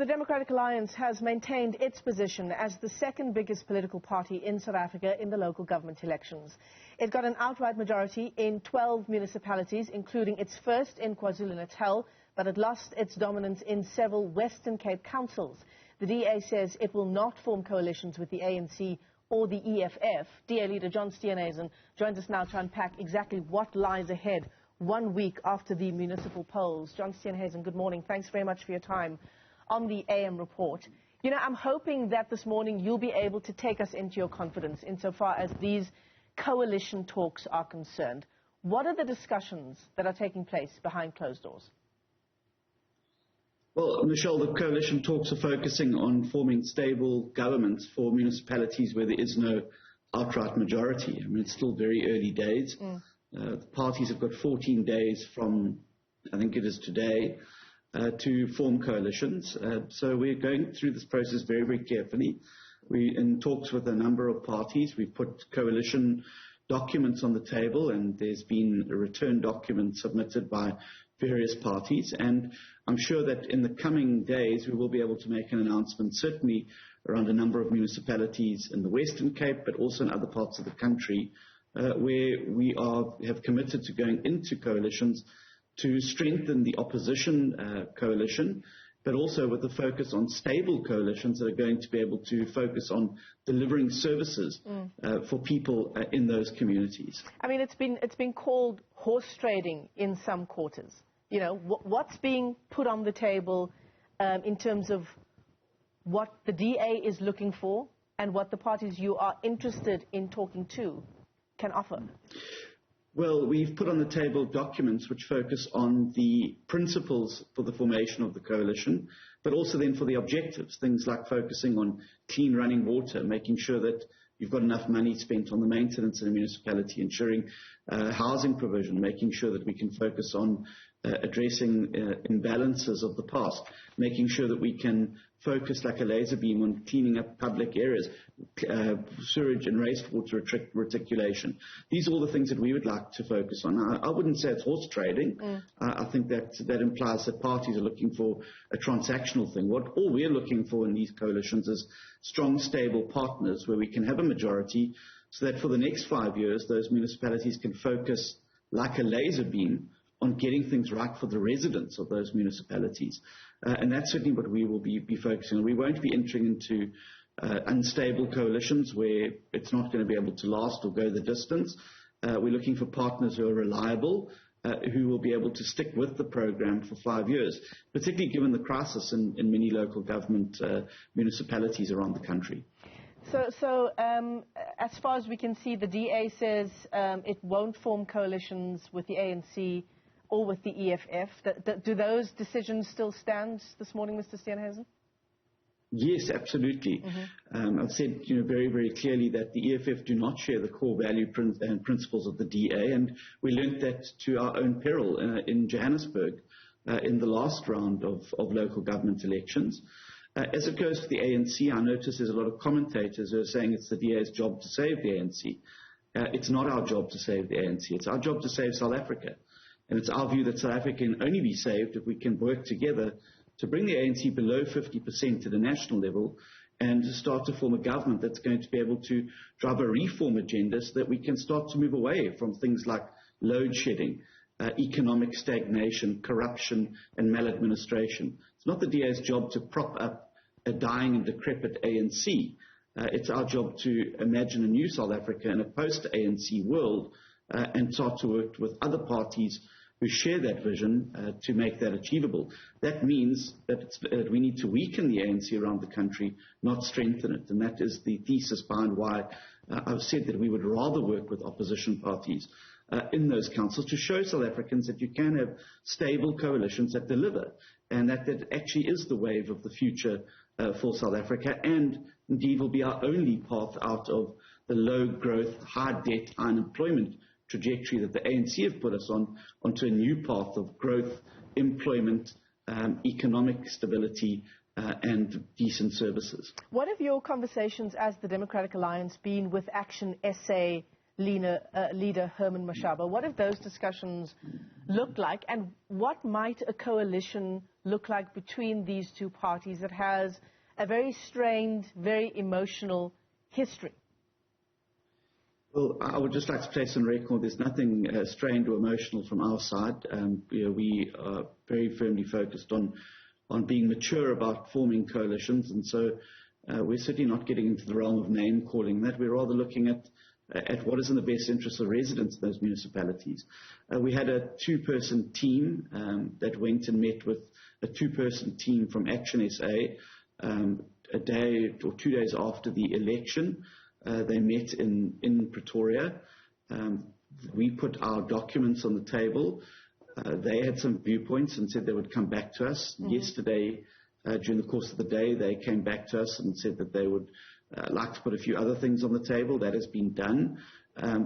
the Democratic Alliance has maintained its position as the second biggest political party in South Africa in the local government elections. It got an outright majority in 12 municipalities, including its first in KwaZulu-Natal, but it lost its dominance in several Western Cape councils. The DA says it will not form coalitions with the ANC or the EFF. DA leader John Steenhuisen joins us now to unpack exactly what lies ahead 1 week after the municipal polls. John Steenhuisen, good morning. Thanks very much for your time on the AM report. You know, I'm hoping that this morning you'll be able to take us into your confidence insofar as these coalition talks are concerned. What are the discussions that are taking place behind closed doors? Well, Michelle, the coalition talks are focusing on forming stable governments for municipalities where there is no outright majority. I mean, it's still very early days. The parties have got 14 days from, I think it is today, to form coalitions. So we're going through this process very, very carefully. We're in talks with a number of parties. We've put coalition documents on the table, and there's been a return document submitted by various parties. And I'm sure that in the coming days we will be able to make an announcement, certainly around a number of municipalities in the Western Cape, but also in other parts of the country, where we have committed to going into coalitions to strengthen the opposition coalition, but also with a focus on stable coalitions that are going to be able to focus on delivering services for people in those communities. I mean, it's been called horse trading in some quarters. You know, what's being put on the table in terms of what the DA is looking for and what the parties you are interested in talking to can offer? Well, we've put on the table documents which focus on the principles for the formation of the coalition, but also then for the objectives, things like focusing on clean running water, making sure that you've got enough money spent on the maintenance of the municipality, ensuring housing provision, making sure that we can focus on addressing imbalances of the past, making sure that we can focus like a laser beam on cleaning up public areas, sewage and wastewater reticulation. These are all the things that we would like to focus on. I wouldn't say it's horse trading. I think that implies that parties are looking for a transactional thing. What all we're looking for in these coalitions is strong, stable partners where we can have a majority so that for the next 5 years, those municipalities can focus like a laser beam on getting things right for the residents of those municipalities. And that's certainly what we will be focusing on. We won't be entering into unstable coalitions where it's not going to be able to last or go the distance. We're looking for partners who are reliable, who will be able to stick with the program for 5 years, particularly given the crisis in many local government municipalities around the country. So as far as we can see, the DA says it won't form coalitions with the ANC or with the EFF. Do those decisions still stand this morning, Mr. Steenhuisen? Yes, absolutely. I've said very, very clearly that the EFF do not share the core value and principles of the DA, and we learnt that to our own peril in Johannesburg in the last round of local government elections. As it goes to the ANC, I notice there's a lot of commentators who are saying it's the DA's job to save the ANC. It's not our job to save the ANC. It's our job to save South Africa. And it's our view that South Africa can only be saved if we can work together to bring the ANC below 50% at a national level and to start to form a government that's going to be able to drive a reform agenda so that we can start to move away from things like load shedding, economic stagnation, corruption and maladministration. It's not the DA's job to prop up a dying and decrepit ANC. It's our job to imagine a new South Africa in a post-ANC world and start to work with other parties who share that vision to make that achievable. That means that we need to weaken the ANC around the country, not strengthen it. And that is the thesis behind why I've said that we would rather work with opposition parties in those councils to show South Africans that you can have stable coalitions that deliver, and that actually is the wave of the future for South Africa, and indeed will be our only path out of the low growth, high debt, high unemployment trajectory that the ANC have put us on, onto a new path of growth, employment, economic stability, and decent services. What have your conversations as the Democratic Alliance been with Action SA leader Herman Mashaba? What have those discussions looked like, and what might a coalition look like between these two parties that has a very strained, very emotional history? Well, I would just like to place on record there's nothing strained or emotional from our side. We are very firmly focused on being mature about forming coalitions, and so we're certainly not getting into the realm of name-calling that. We're rather looking at what is in the best interest of residents of those municipalities. We had a two-person team that went and met with a two-person team from Action SA a day or 2 days after the election. They met in Pretoria. We put our documents on the table. They had some viewpoints and said they would come back to us. Mm-hmm. Yesterday, during the course of the day, they came back to us and said that they would like to put a few other things on the table. That has been done.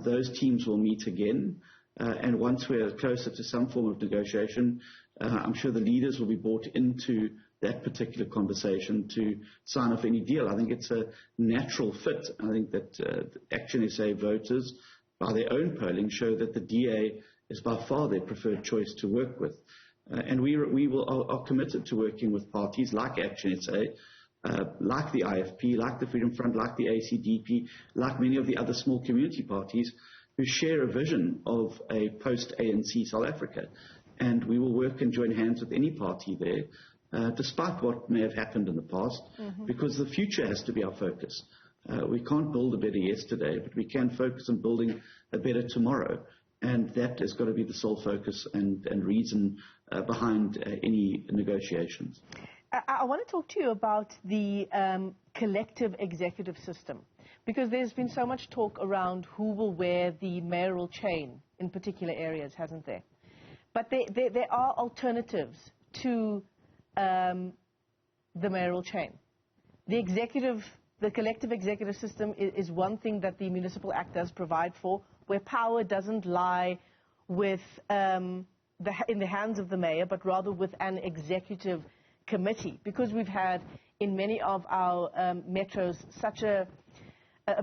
Those teams will meet again. And once we're closer to some form of negotiation, I'm sure the leaders will be brought into that particular conversation to sign off any deal. I think it's a natural fit. I think that Action SA voters, by their own polling, show that the DA is by far their preferred choice to work with. And we are committed to working with parties like Action SA, like the IFP, like the Freedom Front, like the ACDP, like many of the other small community parties who share a vision of a post-ANC South Africa. And we will work and join hands with any party there, despite what may have happened in the past, because the future has to be our focus. We can't build a better yesterday, but we can focus on building a better tomorrow. And that has got to be the sole focus and reason behind any negotiations. I want to talk to you about the collective executive system, because there's been so much talk around who will wear the mayoral chain in particular areas, hasn't there? But there are alternatives to the mayoral chain. The collective executive system is one thing that the Municipal Act does provide for, where power doesn't lie with in the hands of the mayor, but rather with an executive committee, because we've had in many of our metros such a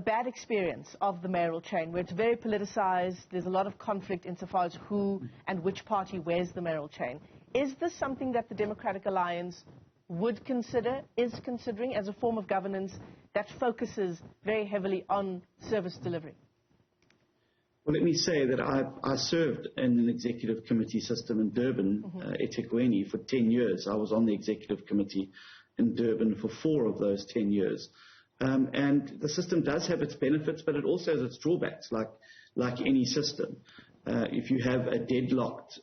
bad experience of the mayoral chain, where it's very politicized. There's a lot of conflict insofar as who and which party wears the mayoral chain. Is this something that the Democratic Alliance would consider, is considering as a form of governance that focuses very heavily on service delivery? Well, let me say that I served in an executive committee system in Durban, eThekwini, for 10 years. I was on the executive committee in Durban for 4 of those 10 years. And the system does have its benefits, but it also has its drawbacks, like any system. If you have a deadlocked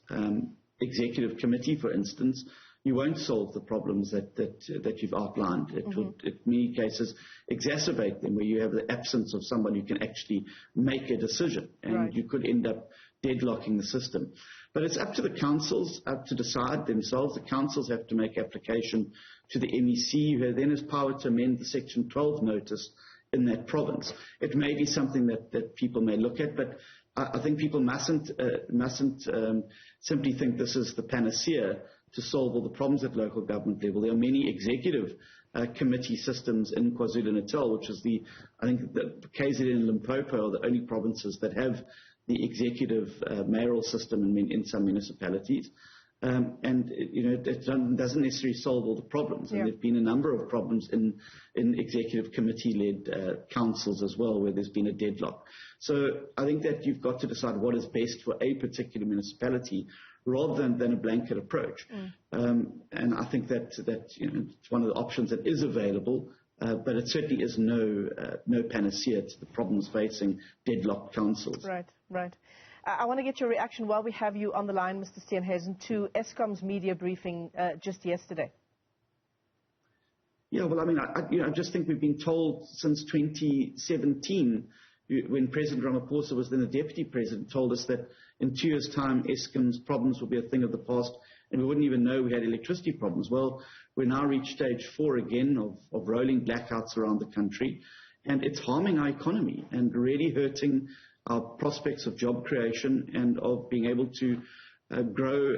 executive committee, for instance, you won't solve the problems that you've outlined. It would, in many cases, exacerbate them, where you have the absence of someone who can actually make a decision, and you could end up deadlocking the system. But it's up to the councils to decide themselves. The councils have to make application to the MEC, who then has power to amend the Section 12 notice in that province. It may be something that people may look at, but I think people mustn't simply think this is the panacea to solve all the problems at local government level. There are many executive committee systems in KwaZulu-Natal, which is I think the KZN and Limpopo are the only provinces that have the executive mayoral system in some municipalities. And it doesn't necessarily solve all the problems. And there have been a number of problems in executive committee-led councils as well, where there's been a deadlock. So I think that you've got to decide what is best for a particular municipality, rather than a blanket approach. And I think that it's one of the options that is available, but it certainly is no panacea to the problems facing deadlocked councils. Right. I want to get your reaction while we have you on the line, Mr. Steenhuisen, to Eskom's media briefing just yesterday. Yeah, well, I mean, I just think we've been told since 2017, when President Ramaphosa was then the deputy president, told us that in 2 years' time, Eskom's problems will be a thing of the past, and we wouldn't even know we had electricity problems. Well, we're now reached stage 4 again of rolling blackouts around the country, and it's harming our economy and really hurting our prospects of job creation and of being able to grow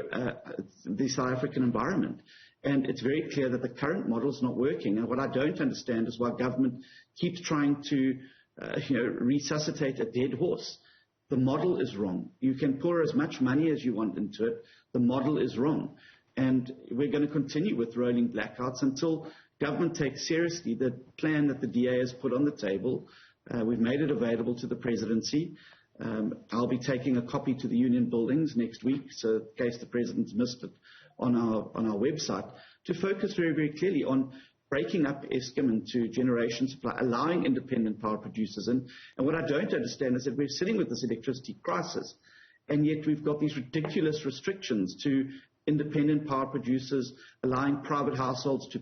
the South African environment. And it's very clear that the current model is not working. And what I don't understand is why government keeps trying to resuscitate a dead horse. The model is wrong. You can pour as much money as you want into it. The model is wrong. And we're going to continue with rolling blackouts until government takes seriously the plan that the DA has put on the table. We've made it available to the presidency. I'll be taking a copy to the union buildings next week, so in case the president's missed it, on our website, to focus very, very clearly on breaking up Eskom into generation supply, allowing independent power producers. And what I don't understand is that we're sitting with this electricity crisis, and yet we've got these ridiculous restrictions to independent power producers, allowing private households to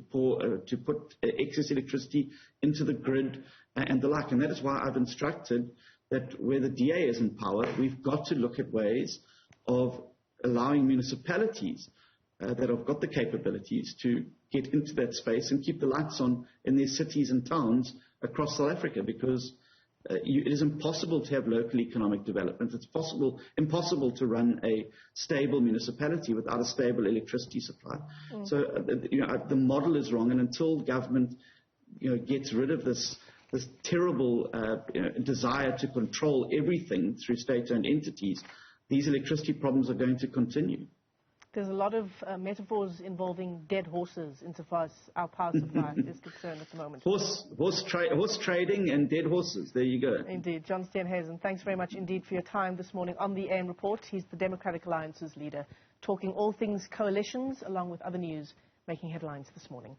put excess electricity into the grid and the like. And that is why I've instructed that where the DA is in power, we've got to look at ways of allowing municipalities that have got the capabilities to get into that space and keep the lights on in their cities and towns across South Africa, because it is impossible to have local economic development. It's impossible to run a stable municipality without a stable electricity supply. So the model is wrong, and until government gets rid of this terrible desire to control everything through state-owned entities, these electricity problems are going to continue. There's a lot of metaphors involving dead horses insofar as our power supply is concerned at the moment. Horse trading and dead horses. There you go. Indeed. John Steenhuisen, thanks very much indeed for your time this morning on the AM Report. He's the Democratic Alliance's leader, talking all things coalitions along with other news making headlines this morning.